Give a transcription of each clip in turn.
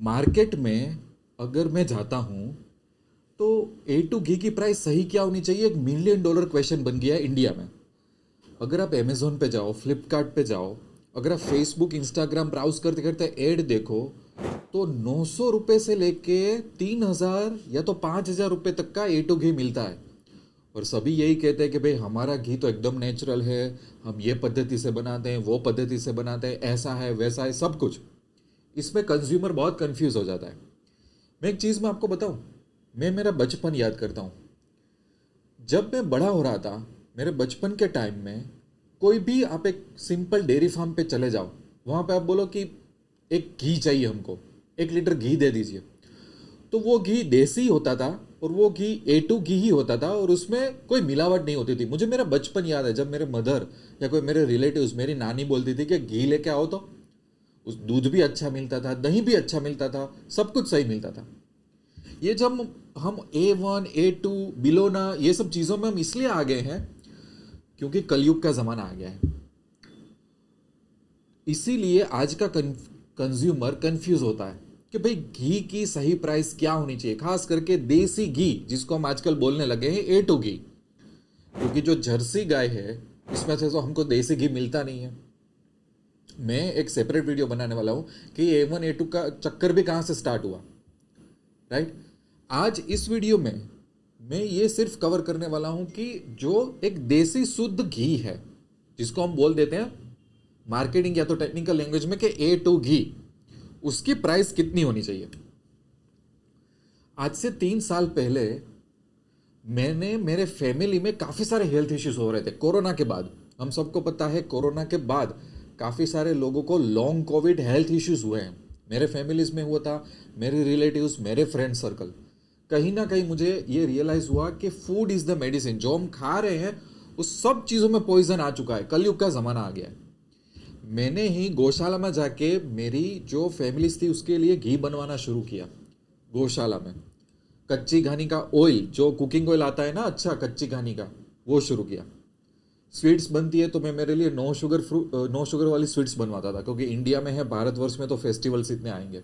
Market में अगर मैं जाता हूँ तो A2 घी की प्राइस सही क्या होनी चाहिए, एक $1 million क्वेश्चन बन गया है इंडिया में। अगर आप अमेजोन पे जाओ, फ्लिपकार्ट पे जाओ, अगर आप फेसबुक इंस्टाग्राम ब्राउज करते करते ऐड देखो, तो 900 रुपये से लेके 3,000 या तो 5,000 रुपये तक का A2 घी मिलता है। और सभी यही कहते हैं कि भाई हमारा घी तो एकदम नेचुरल है, हम ये पद्धति से बनाते हैं, वो पद्धति से बनाते हैं, ऐसा है वैसा है सब कुछ। इसमें कंज्यूमर बहुत कंफ्यूज हो जाता है। मैं एक चीज़ मैं आपको बताऊं, मैं मेरा बचपन याद करता हूँ। जब मैं बड़ा हो रहा था, मेरे बचपन के टाइम में कोई भी आप एक सिंपल डेयरी फार्म पे चले जाओ, वहाँ पे आप बोलो कि एक घी चाहिए हमको, 1 लीटर घी दे दीजिए, तो वो घी देसी होता था और वो घी A2 घी ही होता था और उसमें कोई मिलावट नहीं होती थी। मुझे मेरा बचपन याद है, जब मेरे मदर या कोई मेरे रिलेटिव्स, मेरी नानी बोलती थी कि घी लेके आओ, तो उस दूध भी अच्छा मिलता था, दही भी अच्छा मिलता था, सब कुछ सही मिलता था। ये जब हम A1 A2 बिलोना ये सब चीज़ों में हम इसलिए आ गए हैं क्योंकि कलयुग का ज़माना आ गया है। इसीलिए आज का कंज्यूमर कंफ्यूज होता है कि भाई घी की सही प्राइस क्या होनी चाहिए, खास करके देसी घी जिसको हम आजकल बोलने लगे हैं A2 घी। क्योंकि जो जर्सी गाय है इसमें से तो हमको देसी घी मिलता नहीं है। मैं एक सेपरेट वीडियो बनाने वाला हूँ कि A1 A2 का चक्कर भी कहाँ से स्टार्ट हुआ, राइट। आज इस वीडियो में मैं ये सिर्फ कवर करने वाला हूँ कि जो एक देसी शुद्ध घी है, जिसको हम बोल देते हैं मार्केटिंग या तो टेक्निकल लैंग्वेज में कि A2 घी, उसकी प्राइस कितनी होनी चाहिए। आज से 3 साल पहले मैंने मेरे फैमिली में काफ़ी सारे हेल्थ इश्यूज हो रहे थे कोरोना के बाद। हम सबको पता है कोरोना के बाद काफ़ी सारे लोगों को लॉन्ग कोविड हेल्थ इश्यूज हुए हैं। मेरे फैमिलीज में हुआ था, मेरे रिलेटिव्स, मेरे फ्रेंड सर्कल। कहीं ना कहीं मुझे ये रियलाइज हुआ कि फूड इज़ द मेडिसिन। जो हम खा रहे हैं उस सब चीज़ों में पॉइजन आ चुका है, कलयुग का ज़माना आ गया है। मैंने ही गौशाला में जाके मेरी जो फैमिलीज थी उसके लिए घी बनवाना शुरू किया। गौशाला में कच्ची घानी का ऑयल, जो कुकिंग ऑयल आता है ना, अच्छा कच्ची घानी का, वो शुरू किया। स्वीट्स बनती है तो मैं मेरे लिए नो शुगर वाली स्वीट्स बनवाता था, क्योंकि इंडिया में है, भारतवर्ष में तो फेस्टिवल्स इतने आएंगे।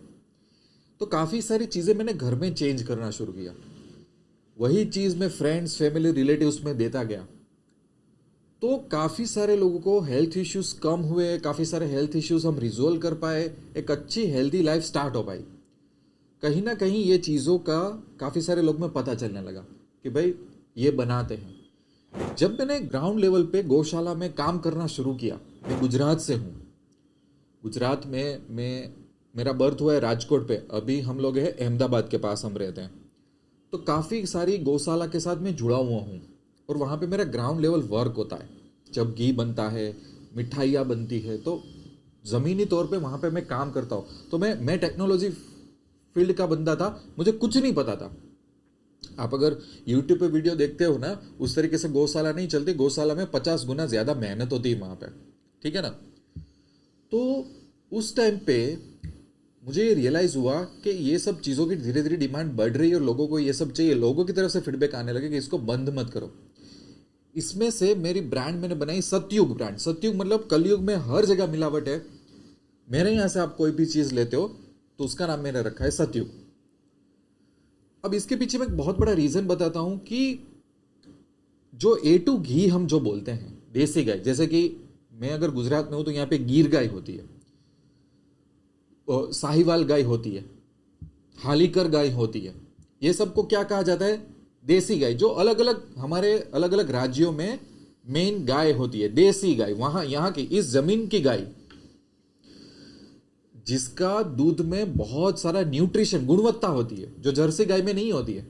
तो काफ़ी सारी चीज़ें मैंने घर में चेंज करना शुरू किया। वही चीज़ मैं फ्रेंड्स, फैमिली, रिलेटिव्स में देता गया। तो काफ़ी सारे लोगों को हेल्थ इश्यूज कम हुए, काफ़ी सारे हेल्थ इश्यूज हम रिजोल्व कर पाए, एक अच्छी हेल्दी लाइफ स्टार्ट हो पाई। कहीं ना कहीं ये चीज़ों का काफ़ी सारे लोग में पता चलने लगा कि भाई ये बनाते हैं। जब मैंने ग्राउंड लेवल पे गौशाला में काम करना शुरू किया, मैं गुजरात से हूँ। गुजरात में मेरा बर्थ हुआ है राजकोट पे, अभी हम लोग हैं अहमदाबाद के पास हम रहते हैं। तो काफ़ी सारी गौशाला के साथ मैं जुड़ा हुआ हूँ और वहाँ पे मेरा ग्राउंड लेवल वर्क होता है। जब घी बनता है, मिठाइयाँ बनती है, तो ज़मीनी तौर पे वहाँ पे मैं काम करता हूँ। तो मैं टेक्नोलॉजी फील्ड का बंदा था, मुझे कुछ नहीं पता था। आप अगर यूट्यूब पे वीडियो देखते हो ना, उस तरीके से गौशाला नहीं चलती। गौशाला में 50 गुना ज़्यादा मेहनत होती है वहाँ पे, ठीक है ना। तो उस टाइम पे मुझे रियलाइज़ हुआ कि ये सब चीज़ों की धीरे धीरे डिमांड बढ़ रही है और लोगों को ये सब चाहिए। लोगों की तरफ से फीडबैक आने लगे कि इसको बंद मत करो। इसमें से मेरी ब्रांड मैंने बनाई सतयुग ब्रांड। सतयुग मतलब कलयुग में हर जगह मिलावट है, मेरे यहाँ से आप कोई भी चीज़ लेते हो तो उसका नाम मैंने रखा है सतयुग। अब इसके पीछे मैं एक बहुत बड़ा रीज़न बताता हूँ कि जो A2 घी हम जो बोलते हैं, देसी गाय, जैसे कि मैं अगर गुजरात में हूँ तो यहाँ पे गिर गाय होती है, साहिवाल गाय होती है, हालीकर गाय होती है। ये सबको क्या कहा जाता है? देसी गाय। जो अलग अलग हमारे अलग अलग राज्यों में मेन गाय होती है, देसी गाय, वहां यहाँ की इस जमीन की गाय, जिसका दूध में बहुत सारा न्यूट्रिशन, गुणवत्ता होती है, जो जर्सी गाय में नहीं होती है।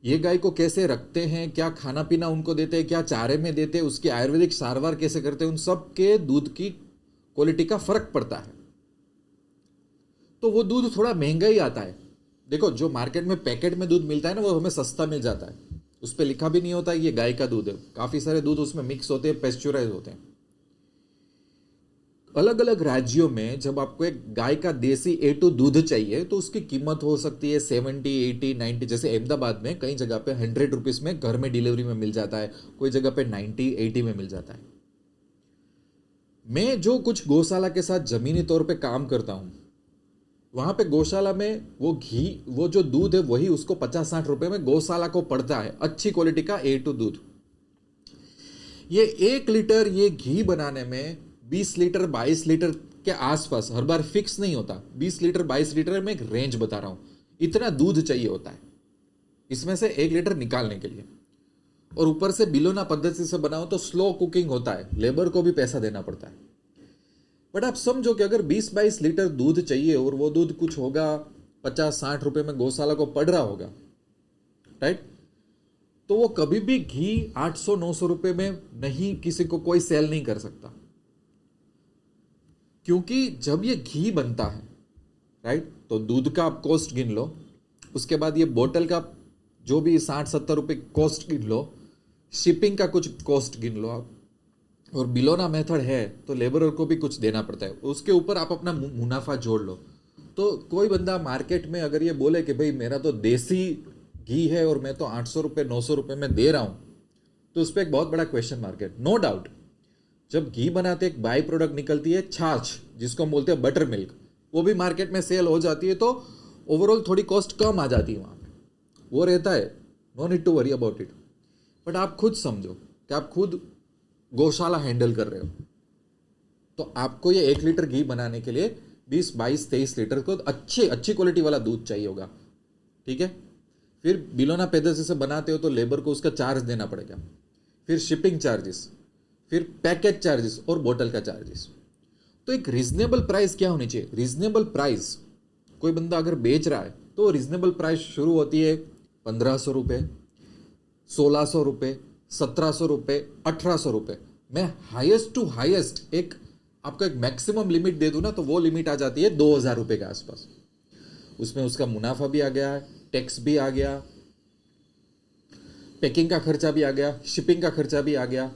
ये गाय को कैसे रखते हैं, क्या खाना पीना उनको देते हैं, क्या चारे में देते हैं, उसकी आयुर्वेदिक सारवार कैसे करते हैं, उन सब के दूध की क्वालिटी का फर्क पड़ता है। तो वो दूध थोड़ा महंगा ही आता है। देखो, जो मार्केट में पैकेट में दूध मिलता है ना, वो हमें सस्ता मिल जाता है। उस पर लिखा भी नहीं होता है ये गाय का दूध है। काफ़ी सारे दूध उसमें मिक्स होते हैं, पेस्चुराइज होते हैं। अलग अलग राज्यों में जब आपको एक गाय का देसी A2 दूध चाहिए तो उसकी कीमत हो सकती है 70, 80, 90। जैसे अहमदाबाद में कई जगह पे 100 रुपीज़ में घर में डिलीवरी में मिल जाता है, कोई जगह पे 90, 80 में मिल जाता है। मैं जो कुछ गौशाला के साथ जमीनी तौर पे काम करता हूँ, वहां पे गौशाला में वो घी, वो जो दूध है वही उसको 50-60 रुपए में गौशाला को पड़ता है, अच्छी क्वालिटी का A2 दूध। ये 1 लीटर ये घी बनाने में 20 लीटर 22 लीटर के आसपास, हर बार फिक्स नहीं होता, 20 लीटर 22 लीटर में एक रेंज बता रहा हूं, इतना दूध चाहिए होता है इसमें से 1 लीटर निकालने के लिए। और ऊपर से बिलोना पद्धति से बनाओ तो स्लो कुकिंग होता है, लेबर को भी पैसा देना पड़ता है। बट आप समझो कि अगर 20-22 लीटर दूध चाहिए और वो दूध कुछ होगा 50-60 रुपए में गौशाला को पड़ रहा होगा, राइट, तो वो कभी भी घी 800-900 रुपए में नहीं, किसी को कोई सेल नहीं कर सकता। क्योंकि जब ये घी बनता है, राइट, तो दूध का आप कॉस्ट गिन लो, उसके बाद ये बोतल का जो भी 60-70 रुपए कॉस्ट गिन लो, शिपिंग का कुछ कॉस्ट गिन लो आप, और बिलोना मेथड है तो लेबरर को भी कुछ देना पड़ता है, उसके ऊपर आप अपना मुनाफा जोड़ लो। तो कोई बंदा मार्केट में अगर ये बोले कि भाई मेरा तो देसी घी है और मैं तो 800 रुपये 900 रुपये में दे रहा हूं, तो उस पर एक बहुत बड़ा क्वेश्चन मार्क है। नो डाउट जब घी बनाते एक बाई प्रोडक्ट निकलती है छाछ, जिसको हम बोलते हैं बटर मिल्क, वो भी मार्केट में सेल हो जाती है, तो ओवरऑल थोड़ी कॉस्ट कम आ जाती है वहां पे, वो रहता है, no need to worry about it. But आप खुद समझो कि आप खुद गौशाला हैंडल कर रहे हो, तो आपको ये 1 लीटर घी बनाने के लिए 20-22-23 लीटर को अच्छी क्वालिटी वाला दूध चाहिए होगा, ठीक है। फिर बिलोना पद्धति से बनाते हो तो लेबर को उसका चार्ज देना पड़ेगा, फिर शिपिंग चार्जेस, फिर पैकेज चार्जेस और बोतल का चार्जेस। तो एक रीजनेबल प्राइस क्या होनी चाहिए? रीजनेबल प्राइस, कोई बंदा अगर बेच रहा है तो रीजनेबल प्राइस शुरू होती है 1500 रुपये, 1600 रुपये, 1700 रुपये, 1800 रुपये। मैं हाईएस्ट टू हाईएस्ट एक आपको एक मैक्सिमम लिमिट दे दूं ना, तो वो लिमिट आ जाती है 2000 रुपये के आसपास। उसमें उसका मुनाफा भी आ गया, टैक्स भी आ गया, पैकिंग का खर्चा भी आ गया, शिपिंग का खर्चा भी आ गया।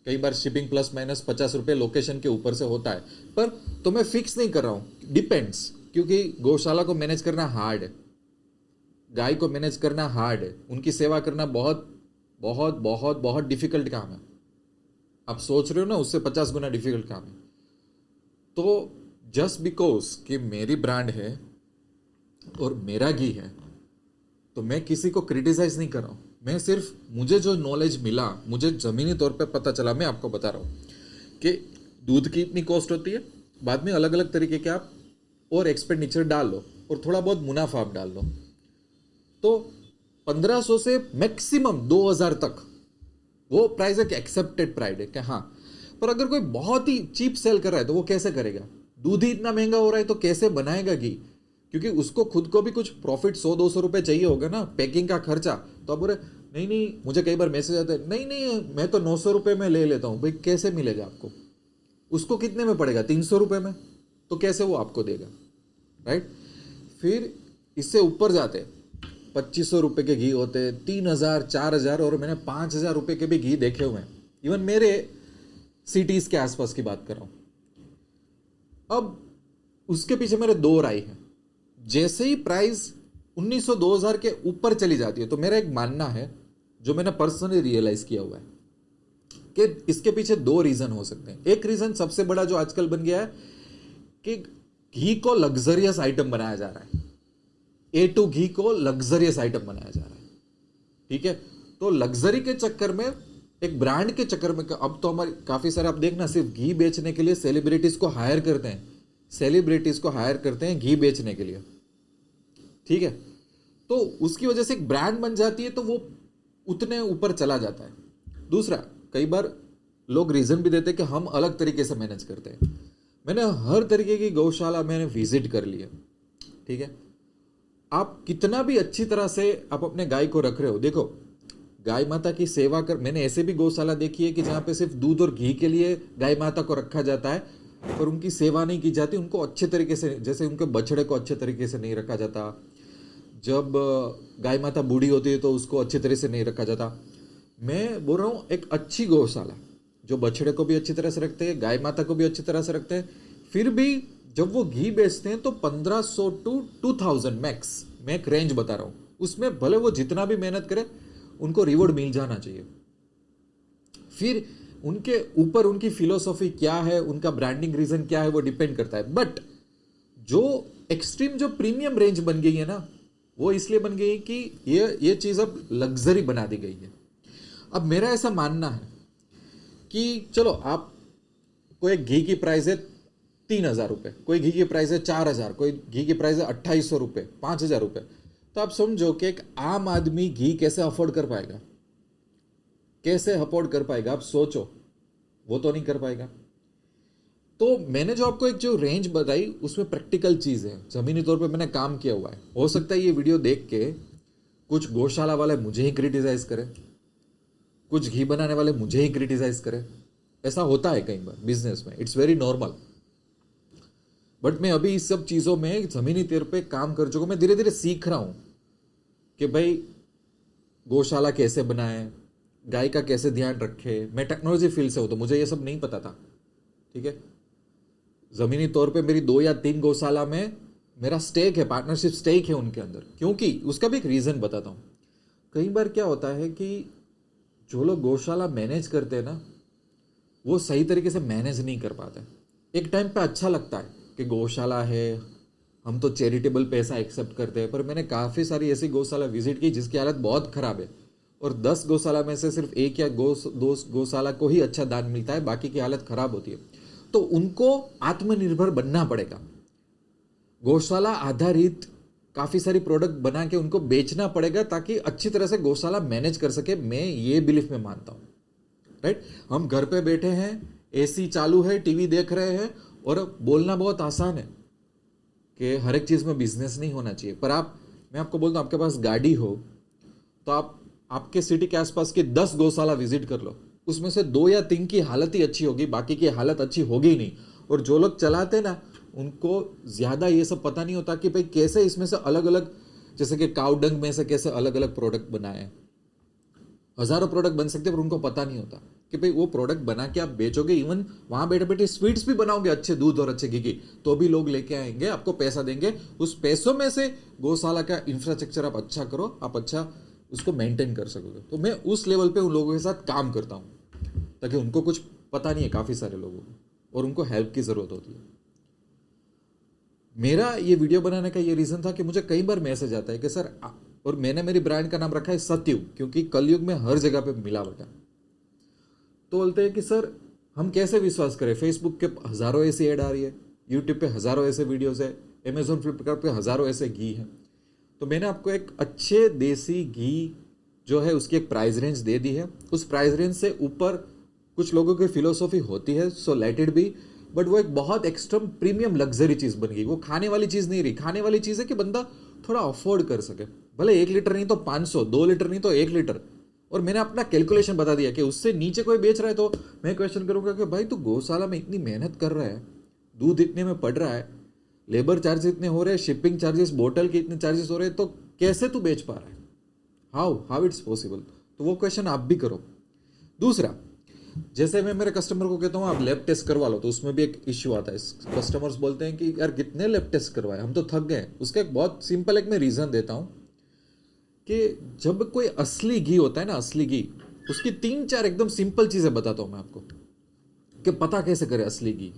कई बार शिपिंग प्लस माइनस 50 रुपये लोकेशन के ऊपर से होता है, पर तो मैं फिक्स नहीं कर रहा हूं, डिपेंड्स, क्योंकि गौशाला को मैनेज करना हार्ड है, गाय को मैनेज करना हार्ड है, उनकी सेवा करना बहुत बहुत बहुत बहुत डिफिकल्ट काम है। आप सोच रहे हो ना, उससे 50 गुना डिफिकल्ट काम है। तो जस्ट बिकॉज कि मेरी ब्रांड है और मेरा घी है, तो मैं किसी को क्रिटिसाइज नहीं कर रहा हूं, मैं सिर्फ मुझे जो नॉलेज मिला, मुझे जमीनी तौर पे पता चला, मैं आपको बता रहा हूं कि दूध की इतनी कॉस्ट होती है, बाद में अलग अलग तरीके के आप और एक्सपेंडिचर डाल लो और थोड़ा बहुत मुनाफा आप डाल लो, तो 1500 से मैक्सिमम 2000 तक वो प्राइस एक एक्सेप्टेड प्राइस है कि हाँ। पर अगर कोई बहुत ही चीप सेल कर रहा है तो वो कैसे करेगा? दूध ही इतना महंगा हो रहा है तो कैसे बनाएगा घी? क्योंकि उसको खुद को भी कुछ प्रॉफिट 100-200 रुपए चाहिए होगा ना, पैकिंग का खर्चा। तो अब बोले नहीं नहीं, मुझे कई बार मैसेज आता है, नहीं नहीं मैं तो 900 रुपये में ले लेता हूँ। भाई कैसे मिलेगा आपको? उसको कितने में पड़ेगा? 300 रुपये में। तो कैसे वो आपको देगा, राइट? फिर इससे ऊपर जाते 2500 रुपये के घी होते हैं, 3000, 4000, और मैंने 5000 रुपये के भी घी देखे हुए हैं, इवन मेरे सिटीज के आसपास की बात कर रहा हूं। अब उसके पीछे मेरे दो राय है। जैसे ही प्राइस 1900-2000 के ऊपर चली जाती है, तो मेरा एक मानना है जो मैंने पर्सनली रियलाइज किया हुआ है कि इसके पीछे दो रीजन हो सकते हैं। एक रीजन सबसे बड़ा जो आजकल बन गया है कि घी को लग्जरियस आइटम बनाया जा रहा है, A2 घी को लग्जरियस आइटम बनाया जा रहा है, ठीक है। तो लग्जरी के चक्कर में, एक ब्रांड के चक्कर में, अब तो हमारे काफी सारे आप देखना, सिर्फ घी बेचने के लिए सेलिब्रिटीज को हायर करते हैं, सेलिब्रिटीज को हायर करते हैं घी बेचने के लिए, ठीक है। तो उसकी वजह से एक ब्रांड बन जाती है, तो वो उतने ऊपर चला जाता है। दूसरा, कई बार लोग रीजन भी देते हैं कि हम अलग तरीके से मैनेज करते हैं। मैंने हर तरीके की गौशाला मैंने विजिट कर ली है, ठीक है। आप कितना भी अच्छी तरह से आप अपने गाय को रख रहे हो, देखो गाय माता की सेवा कर, मैंने ऐसे भी गौशाला देखी है कि जहां पे सिर्फ दूध और घी के लिए गाय माता को रखा जाता है, पर उनकी सेवा नहीं की जाती, उनको अच्छे तरीके से, जैसे उनके बछड़े को अच्छे तरीके से नहीं रखा जाता, जब गाय माता बूढ़ी होती है तो उसको अच्छे तरह से नहीं रखा जाता। मैं बोल रहा हूँ एक अच्छी गौशाला जो बछड़े को भी अच्छी तरह से रखते हैं, गाय माता को भी अच्छी तरह से रखते हैं, फिर भी जब वो घी बेचते हैं तो 1500 to 2000 मैक्स, मैं एक रेंज बता रहा हूँ, उसमें भले वो जितना भी मेहनत करे उनको रिवॉर्ड मिल जाना चाहिए। फिर उनके ऊपर उनकी फिलोसॉफी क्या है, उनका ब्रांडिंग रीजन क्या है, वो डिपेंड करता है। बट जो एक्सट्रीम जो प्रीमियम रेंज बन गई है ना, वो इसलिए बन गई कि ये चीज़ अब लग्जरी बना दी गई है। अब मेरा ऐसा मानना है कि चलो आप, कोई घी की प्राइस है 3,000 रुपये, कोई घी की प्राइस है 4,000, कोई घी की प्राइस है 2,800 रुपये, 5,000 रुपये, तो आप समझो कि एक आम आदमी घी कैसे अफोर्ड कर पाएगा, कैसे अफोर्ड कर पाएगा, आप सोचो, वो तो नहीं कर पाएगा। तो मैंने जो आपको एक जो रेंज बताई उसमें प्रैक्टिकल चीज़ है, ज़मीनी तौर पे मैंने काम किया हुआ है। हो सकता है ये वीडियो देख के कुछ गौशाला वाले मुझे ही क्रिटिसाइज करें, कुछ घी बनाने वाले मुझे ही क्रिटिसाइज करें, ऐसा होता है कई बार बिजनेस में, इट्स वेरी नॉर्मल। बट मैं अभी इस सब चीज़ों में ज़मीनी तौर पे काम कर चुका हूँ, मैं धीरे धीरे सीख रहा हूँ कि भाई गौशाला कैसे बनाए, गाय का कैसे ध्यान रखे। मैं टेक्नोलॉजी फील्ड से हूँ तो मुझे ये सब नहीं पता था, ठीक है। ज़मीनी तौर पे मेरी 2 या 3 गौशाला में मेरा स्टेक है, पार्टनरशिप स्टेक है उनके अंदर, क्योंकि उसका भी एक रीज़न बताता हूँ। कई बार क्या होता है कि जो लोग गौशाला मैनेज करते हैं ना, वो सही तरीके से मैनेज नहीं कर पाते। एक टाइम पे अच्छा लगता है कि गौशाला है, हम तो चैरिटेबल पैसा एक्सेप्ट करते हैं, पर मैंने काफ़ी सारी ऐसी गौशाला विजिट की जिसकी हालत बहुत ख़राब है, और 10 गौशाला में से सिर्फ 1 या 2 गौशाला को ही अच्छा दान मिलता है, बाकी की हालत ख़राब होती है। तो उनको आत्मनिर्भर बनना पड़ेगा, गौशाला आधारित काफ़ी सारी प्रोडक्ट बना के उनको बेचना पड़ेगा ताकि अच्छी तरह से गौशाला मैनेज कर सके। मैं ये बिलीफ में मानता हूँ, राइट। हम घर पे बैठे हैं, एसी चालू है, टीवी देख रहे हैं, और बोलना बहुत आसान है कि हर एक चीज़ में बिजनेस नहीं होना चाहिए, पर मैं आपको बोलता हूँ, आपके पास गाड़ी हो तो आप आपके सिटी के आसपास के 10 गौशाला विजिट कर लो, उसमें से 2 या 3 की हालत ही अच्छी होगी, बाकी की हालत अच्छी होगी ही नहीं। और जो लोग चलाते ना, उनको ज़्यादा ये सब पता नहीं होता कि भाई कैसे इसमें से अलग अलग, जैसे कि काऊ डंग में से कैसे अलग अलग प्रोडक्ट बनाए। हज़ारों प्रोडक्ट बन सकते हैं, पर उनको पता नहीं होता कि भाई वो प्रोडक्ट बना के आप बेचोगे, इवन वहाँ बैठे बैठे स्वीट्स भी बनाओगे अच्छे दूध और अच्छे घी की, तो भी लोग लेके आएंगे, आपको पैसा देंगे। उस पैसों में से गौशाला का इंफ्रास्ट्रक्चर आप अच्छा करो, आप अच्छा उसको मेंटेन कर सकोगे। तो मैं उस लेवल पे उन लोगों के साथ काम करता हूँ ताकि उनको कुछ पता नहीं है, काफ़ी सारे लोगों को, और उनको हेल्प की ज़रूरत होती है। मेरा ये वीडियो बनाने का ये रीज़न था कि मुझे कई बार मैसेज आता है कि सर, और मैंने मेरी ब्रांड का नाम रखा है सत्ययुग, क्योंकि कलयुग में हर जगह पे मिलावट है। तो बोलते हैं कि सर हम कैसे विश्वास करें, फेसबुक के हज़ारों ऐसी ऐड आ रही है, यूट्यूब पे हज़ारों ऐसे वीडियोज़ है, अमेजोन फ्लिपकार्ट पे हज़ारों ऐसे घी हैं। तो मैंने आपको एक अच्छे देसी घी जो है उसकी एक प्राइस रेंज दे दी है। उस प्राइस रेंज से ऊपर कुछ लोगों की फिलोसॉफी होती है, so let it be, but वो एक बहुत एक्सट्रीम प्रीमियम लग्जरी चीज़ बन गई। वो खाने वाली चीज़ नहीं रही, खाने वाली चीज़ है कि बंदा थोड़ा अफोर्ड कर सके, भले 1 लीटर नहीं तो 500, 2 लीटर नहीं तो 1 लीटर। और मैंने अपना कैलकुलेशन बता दिया कि उससे नीचे कोई बेच रहा है तो मैं क्वेश्चन करूंगा कि भाई तू गौशाला में इतनी मेहनत कर रहा है, दूध इतने में पड़ रहा है, लेबर चार्ज इतने हो रहे हैं, शिपिंग चार्जेस, बोतल के इतने चार्जेस हो रहे हैं, तो कैसे तू बेच पा रहा है, हाउ इट्स पॉसिबल। तो वो क्वेश्चन आप भी करो। दूसरा, जैसे मैं मेरे कस्टमर को कहता हूँ आप लैब टेस्ट करवा लो, तो उसमें भी एक इश्यू आता है। कस्टमर्स बोलते हैं कि यार कितने लैब टेस्ट करवाए, हम तो थक गए। उसका एक बहुत सिंपल एक मैं रीज़न देता हूँ कि जब कोई असली घी होता है ना, असली घी, उसकी 3-4 एकदम सिंपल चीज़ें बताता हूँ मैं आपको कि पता कैसे करें असली घी।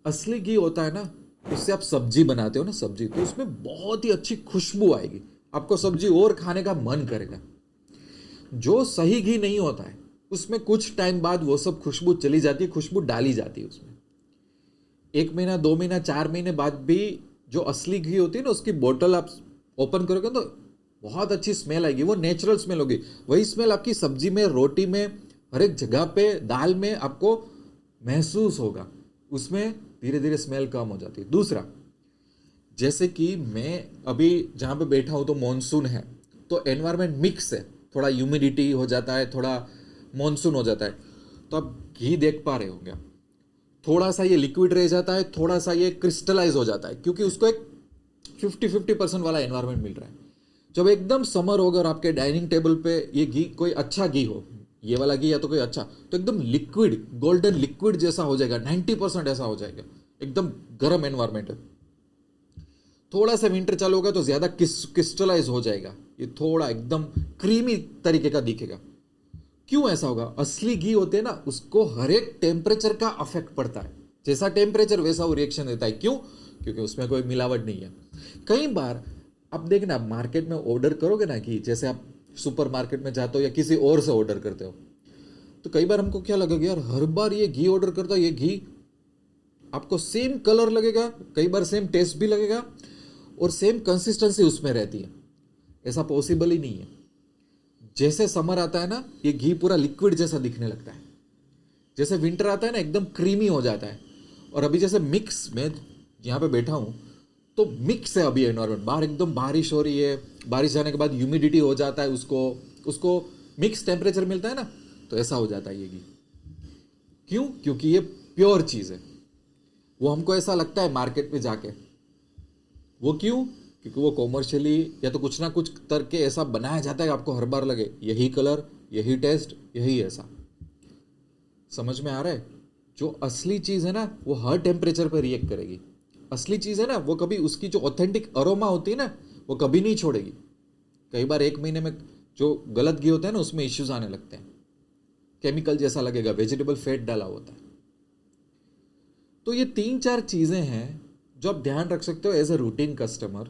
असली घी होता है ना, उससे आप सब्जी बनाते हो ना, सब्जी, तो उसमें बहुत ही अच्छी खुशबू आएगी, आपको सब्जी और खाने का मन करेगा। जो सही घी नहीं होता है उसमें कुछ टाइम बाद वो सब खुशबू चली जाती है, खुशबू डाली जाती है उसमें। 1 महीना, 2 महीना, 4 महीने बाद भी जो असली घी होती है ना, उसकी बोतल आप ओपन करोगे तो बहुत अच्छी स्मेल आएगी, वो नेचुरल स्मेल होगी। वही स्मेल आपकी सब्जी में, रोटी में, हर एक जगह पे, दाल में आपको महसूस होगा। उसमें धीरे धीरे स्मेल कम हो जाती है। दूसरा, जैसे कि मैं अभी जहाँ पे बैठा हूँ तो मॉनसून है, तो एनवायरनमेंट मिक्स है, थोड़ा ह्यूमिडिटी हो जाता है, थोड़ा मॉनसून हो जाता है, तो आप घी देख पा रहे होंगे, थोड़ा सा ये लिक्विड रह जाता है, थोड़ा सा ये क्रिस्टलाइज हो जाता है, क्योंकि उसको एक 50-50% वाला एनवायरनमेंट मिल रहा है। जब एकदम समर होगा और आपके डाइनिंग टेबल पे ये घी, कोई अच्छा घी हो, ये वाला घी या तो कोई अच्छा, तो एकदम लिक्विड, गोल्डन लिक्विड जैसा हो जाएगा, 90% ऐसा हो जाएगा, एकदम गर्म एनवायरनमेंट है। थोड़ा सा विंटर चालू होगा तो ज़्यादा क्रिस्टलाइज हो जाएगा, ये थोड़ा एकदम क्रीमी तरीके का दिखेगा। क्यों ऐसा होगा? असली घी होते हैं ना, उसको हर एक टेम्परेचर का अफेक्ट पड़ता है, जैसा टेम्परेचर वैसा वो रिएक्शन देता है। क्यों? क्योंकि उसमें कोई मिलावट नहीं है। कई बार आप देखना, मार्केट में ऑर्डर करोगे ना घी, जैसे आप सुपर मार्केट में जाते हो या किसी और से ऑर्डर करते हो, तो कई बार हमको क्या लगेगा, यार हर बार ये घी ऑर्डर करता है, ये घी आपको सेम कलर लगेगा, कई बार सेम टेस्ट भी लगेगा और सेम कंसिस्टेंसी उसमें रहती है। ऐसा पॉसिबल ही नहीं है। जैसे समर आता है ना, ये घी पूरा लिक्विड जैसा दिखने लगता है। जैसे विंटर आता है ना, एकदम क्रीमी हो जाता है। और अभी जैसे मिक्स में यहाँ पे बैठा हूँ, तो मिक्स है अभी एनवायरमेंट, बाहर एकदम बारिश हो रही है, बारिश जाने के बाद ह्यूमिडिटी हो जाता है, उसको मिक्स टेम्परेचर मिलता है ना, तो ऐसा हो जाता है ये घी। क्यों? क्योंकि ये प्योर चीज़ है। वो हमको ऐसा लगता है मार्केट में जाके, वो क्यों? क्योंकि वो कॉमर्शियली या तो कुछ ना कुछ करके ऐसा बनाया जाता है, आपको हर बार लगे यही कलर, यही टेस्ट, यही ऐसा। समझ में आ रहा है? जो असली चीज़ है ना, वो हर टेम्परेचर पर रिएक्ट करेगी। असली चीज़ है ना, वो कभी उसकी जो ऑथेंटिक अरोमा होती है ना, वो कभी नहीं छोड़ेगी। कई बार 1 महीने में जो गलत घी होता है ना, उसमें इश्यूज आने लगते हैं, केमिकल जैसा लगेगा, वेजिटेबल फैट डाला होता है। तो ये 3-4 चीज़ें हैं जो आप ध्यान रख सकते हो एज ए रूटीन कस्टमर,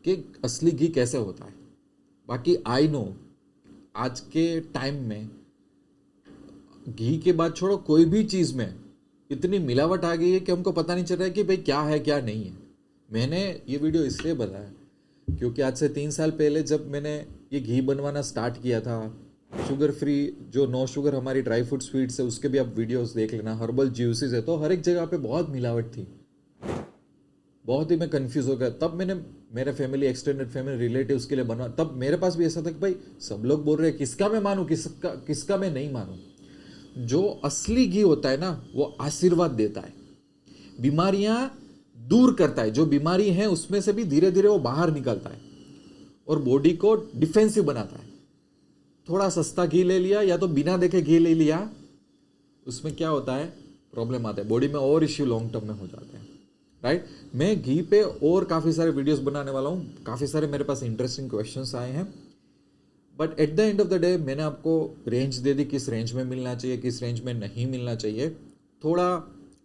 कि असली घी कैसे होता है। बाकी आई नो आज के टाइम में घी के बाद छोड़ो कोई भी चीज़ में इतनी मिलावट आ गई है कि हमको पता नहीं चल रहा है कि भाई क्या है क्या नहीं है। मैंने ये वीडियो इसलिए बनाया क्योंकि आज से 3 साल पहले जब मैंने ये घी बनवाना स्टार्ट किया था, शुगर फ्री जो नो शुगर हमारी ड्राई फ्रूट स्वीट्स है, उसके भी आप वीडियोस देख लेना, हर्बल जूसेस है, तो हर एक जगह पे बहुत मिलावट थी। बहुत ही मैं कंफ्यूज हो गया। तब मैंने मेरे फैमिली, एक्सटेंडेड फैमिली, रिलेटिव्स के लिए बनवा, तब मेरे पास भी ऐसा था कि भाई सब लोग बोल रहे हैं, किसका मैं मानूं, किसका मैं नहीं मानूं। जो असली घी होता है ना, वो आशीर्वाद देता है, बीमारियां दूर करता है, जो बीमारी है उसमें से भी धीरे धीरे वो बाहर निकलता है और बॉडी को डिफेंसिव बनाता है। थोड़ा सस्ता घी ले लिया या तो बिना देखे घी ले लिया, उसमें क्या होता है, प्रॉब्लम आता है, बॉडी में और इश्यू लॉन्ग टर्म में हो जाते हैं। राइट? मैं घी पे और काफ़ी सारे वीडियोस बनाने वाला हूँ, काफ़ी सारे मेरे पास इंटरेस्टिंग क्वेश्चंस आए हैं, but at the end of the day मैंने आपको रेंज दे दी, किस रेंज में मिलना चाहिए, किस रेंज में नहीं मिलना चाहिए। थोड़ा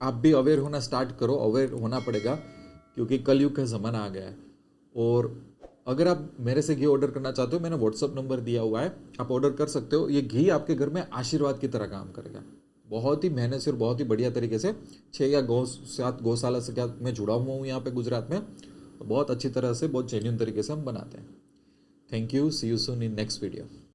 आप भी अवेयर होना स्टार्ट करो, अवेयर होना पड़ेगा क्योंकि कलयुग का ज़माना आ गया है। और अगर आप मेरे से घी ऑर्डर करना चाहते हो, मैंने व्हाट्सअप नंबर दिया हुआ है, आप ऑर्डर कर सकते हो। ये घी आपके घर में आशीर्वाद की तरह काम करेगा, बहुत ही मेहनत से और बहुत ही बढ़िया तरीके से। 6 या 7 गौशाला से क्या मैं जुड़ा हुआ हूँ यहाँ पे गुजरात में, बहुत अच्छी तरह से, बहुत जेन्युइन तरीके से हम बनाते हैं। Thank you, see you soon in next video.